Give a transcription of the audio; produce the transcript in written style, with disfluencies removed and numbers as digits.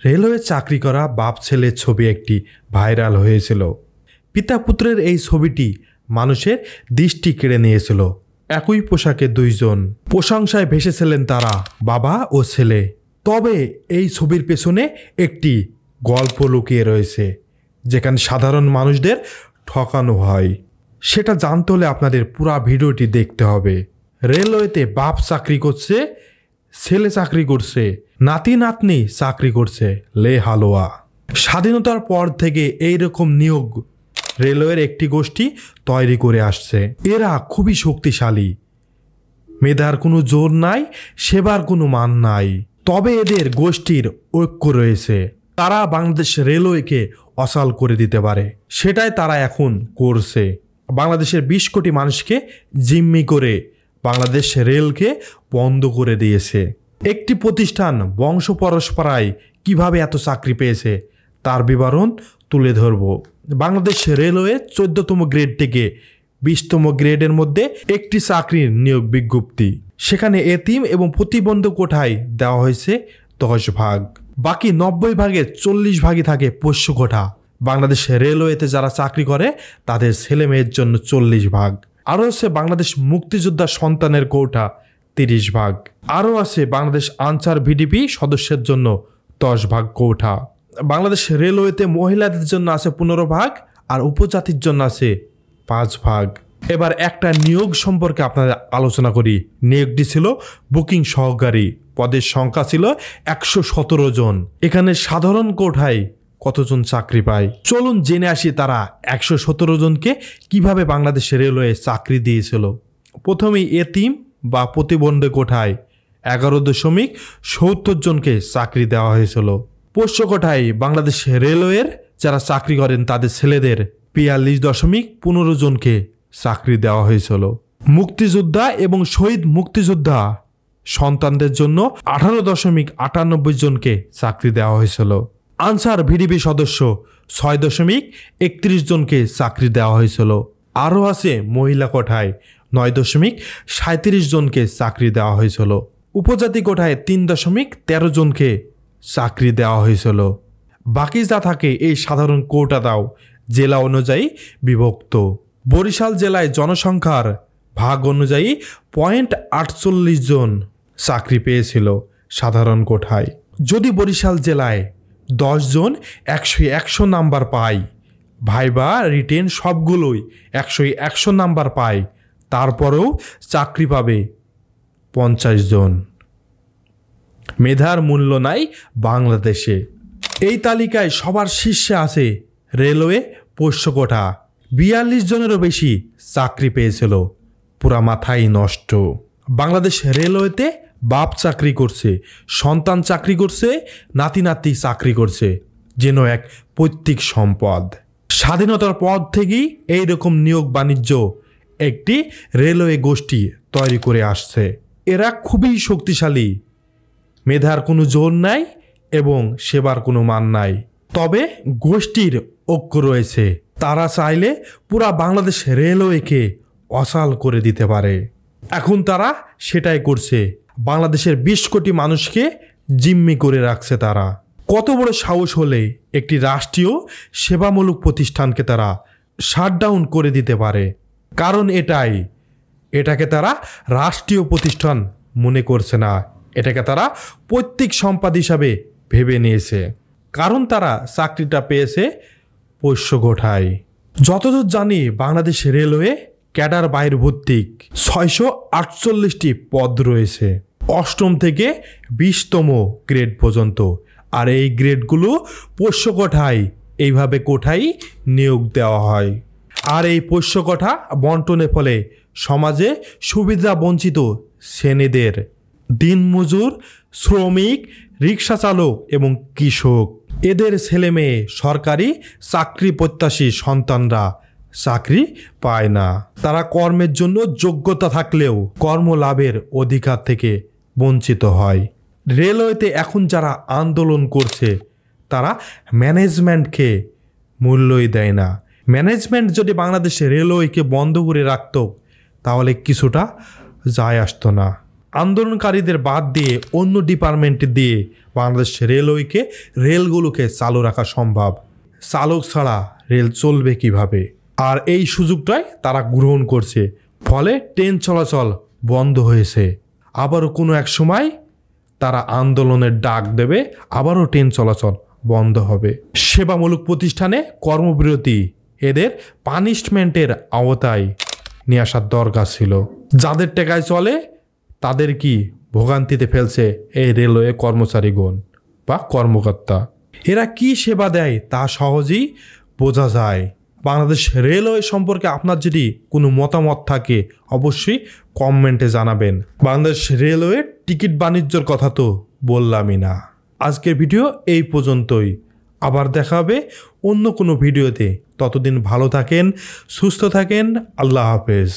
Railway চাকরি করা বাপ ছেলের ছবি একটি ভাইরাল হয়েছিল। পিতা পুত্রের এই ছবিটি মানুষের দৃষ্টি কেড়ে নিয়েছিল। একই পোশাকে দুইজন, প্রশংসায় ভেসেছিলেন তারা, বাবা ও ছেলে। তবে এই ছবির পেছনে একটি গল্প লুকিয়ে রয়েছে, যেখানে সাধারণ মানুষদের ঠকানো হয়। সেটা জানতে হলে আপনাদের পুরো ভিডিওটি দেখতে হবে। রেলওয়েতে বাপ চাকরি করছে, ছেলে চাকরি করছে, নাতি নাতনি চাকরি করছে, লে হালুয়া। স্বাধীনতার পর থেকে এইরকম নিয়োগ রেলওয়ের একটি গোষ্ঠী তৈরি করে আসছে। এরা খুবই শক্তিশালী, মেধার কোনো জোর নাই, সেবার কোনো মান নাই। তবে এদের গোষ্ঠীর ঐক্য রয়েছে। তারা বাংলাদেশ রেলওয়েকে অচল করে দিতে পারে, সেটাই তারা এখন করছে। বাংলাদেশের 20 কোটি মানুষকে জিম্মি করে বাংলাদেশ রেলকে বন্ধ করে দিয়েছে। একটি প্রতিষ্ঠান বংশ পরম্পরায় কিভাবে এত চাকরি পেয়েছে তার বিবরণ তুলে ধরব। বাংলাদেশ রেলওয়ে 14তম গ্রেড থেকে 20তম গ্রেডের মধ্যে একটি চাকরির নিয়োগ বিজ্ঞপ্তি। সেখানে এতিম এবং প্রতিবন্ধী কোঠায় দেওয়া হয়েছে 10 ভাগ, বাকি 90 ভাগের 40 ভাগই থাকে পোষ্য কোঠা। বাংলাদেশ রেলওয়েতে যারা চাকরি করে তাদের ছেলে মেয়ের জন্য 40 ভাগ। আরও আছে বাংলাদেশ মুক্তিযোদ্ধা সন্তানের কোঠা 30 ভাগ। আরও আছে বাংলাদেশ আনসার ভিডিপি সদস্যের জন্য 10 ভাগ কোঠা। বাংলাদেশ রেলওয়েতে মহিলাদের জন্য আছে 15 ভাগ, আর উপজাতির জন্য আছে 5 ভাগ। এবার একটা নিয়োগ সম্পর্কে আপনাদের আলোচনা করি। নিয়োগটি ছিল বুকিং সহকারী, পদের সংখ্যা ছিল 117 জন। এখানে সাধারণ কোঠায় কতজন চাকরি পায় চলুন জেনে আসি। তারা 117 জনকে কিভাবে বাংলাদেশ রেলওয়ে চাকরি দিয়েছিল। প্রথমেই এতিম বা প্রতিবন্ধী কোঠায় 11.70 জনকে চাকরি দেওয়া হয়েছিল। পোষ্য কোঠায় বাংলাদেশ রেলওয়ের যারা চাকরি করেন তাদের ছেলেদের 42.15 জনকে চাকরি দেওয়া হয়েছিল। মুক্তিযোদ্ধা এবং শহীদ মুক্তিযোদ্ধা সন্তানদের জন্য 18.98 জনকে চাকরি দেওয়া হয়েছিল। আনসার ভিডিপি সদস্য 6.31 জনকে চাকরি দেওয়া হয়েছিল। আরও আছে মহিলা কোঠায় 9.37 জনকে চাকরি দেওয়া হয়েছিল। উপজাতি কোঠায় 3.13 জনকে চাকরি দেওয়া হয়েছিল। বাকি যা থাকে এই সাধারণ কোটাটাও জেলা অনুযায়ী বিভক্ত। বরিশাল জেলায় জনসংখ্যার ভাগ অনুযায়ী 0.48 জন চাকরি পেয়েছিল সাধারণ কোঠায়। যদি বরিশাল জেলায় 10 জন 100 নাম্বার পায়, ভাইবা রিটেন সবগুলোই 100 নাম্বার পায়, তারপরেও চাকরি পাবে 50 জন। মেধার মূল্য নাই বাংলাদেশে। এই তালিকায় সবার শীর্ষে আছে রেলওয়ে পোষ্য কোঠা। 42 জনেরও বেশি চাকরি পেয়েছিল। পুরা মাথায় নষ্ট। বাংলাদেশ রেলওয়েতে বাপ চাকরি করছে, সন্তান চাকরি করছে, নাতি নাতি চাকরি করছে, যেন এক পৈতৃক সম্পদ। স্বাধীনতার পর থেকেই এইরকম নিয়োগ বাণিজ্য একটি রেলওয়ে গোষ্ঠী তৈরি করে আসছে। এরা খুবই শক্তিশালী, মেধার কোনো জোর নাই এবং সেবার কোনো মান নাই। তবে গোষ্ঠীর ঐক্য রয়েছে। তারা চাইলে পুরা বাংলাদেশ রেলওয়েকে অচল করে দিতে পারে। এখন তারা সেটাই করছে। বাংলাদেশের 20 কোটি মানুষকে জিম্মি করে রাখছে তারা। কত বড় সাহস হলে একটি রাষ্ট্রীয় সেবামূলক প্রতিষ্ঠানকে তারা শাটডাউন করে দিতে পারে? কারণ এটাকে তারা রাষ্ট্রীয় প্রতিষ্ঠান মনে করছে না, এটাকে তারা পৈতৃক সম্পদ হিসাবে ভেবে নিয়েছে। কারণ তারা চাকরিটা পেয়েছে পোষ্য কোঠায়। যতদূর জানি বাংলাদেশ রেলওয়ে ক্যাডার বহির্ভূতিক 648টি পদ রয়েছে, 8ম থেকে 20তম গ্রেড পর্যন্ত। আর এই গ্রেডগুলো পোষ্য কোঠায় এইভাবে কোঠায় নিয়োগ দেওয়া হয়। আর এই পোষ্য কোঠা বন্টনের ফলে সমাজে সুবিধা বঞ্চিত শ্রেণীদের, দিনমজুর, শ্রমিক, রিক্সা চালক এবং কৃষক, এদের ছেলে মেয়ে সরকারি চাকরি প্রত্যাশী সন্তানরা চাকরি পায় না। তারা কর্মের জন্য যোগ্যতা থাকলেও কর্মলাভের অধিকার থেকে বঞ্চিত হয়। রেলওয়েতে এখন যারা আন্দোলন করছে তারা ম্যানেজমেন্টকে মূল্যই দেয় না। ম্যানেজমেন্ট যদি বাংলাদেশে রেলওয়েকে বন্ধ করে রাখত তাহলে কিছুটা যায় আসতো না। আন্দোলনকারীদের বাদ দিয়ে অন্য ডিপার্টমেন্ট দিয়ে বাংলাদেশ রেলওয়েকে রেলগুলোকে চালু রাখা সম্ভব। চালক ছাড়া রেল চলবে কিভাবে? আর এই সুযোগটাই তারা গ্রহণ করছে, ফলে ট্রেন চলাচল বন্ধ হয়েছে। আবারও কোনো এক সময় তারা আন্দোলনের ডাক দেবে, আবারও ট্রেন চলাচল বন্ধ হবে। সেবামূলক প্রতিষ্ঠানে কর্মবিরতি এদের পানিশমেন্টের আওতায় নিয়ে আসার দরকার ছিল। যাদের টাকায় চলে তাদের কি ভোগান্তিতে ফেলছে এই রেলওয়ে কর্মচারীগণ বা কর্মকর্তা। এরা কি সেবা দেয় তা সহজেই বোঝা যায়। বাংলাদেশ রেলওয়ে সম্পর্কে আপনার যদি কোনো মতামত থাকে অবশ্যই কমেন্টে জানাবেন। বাংলাদেশ রেলওয়ের টিকিট বাণিজ্যর কথা তো বললামই না। আজকের ভিডিও এই পর্যন্তই, আবার দেখা হবে অন্য কোনো ভিডিওতে। ততদিন ভালো থাকেন, সুস্থ থাকেন, আল্লাহ হাফেজ।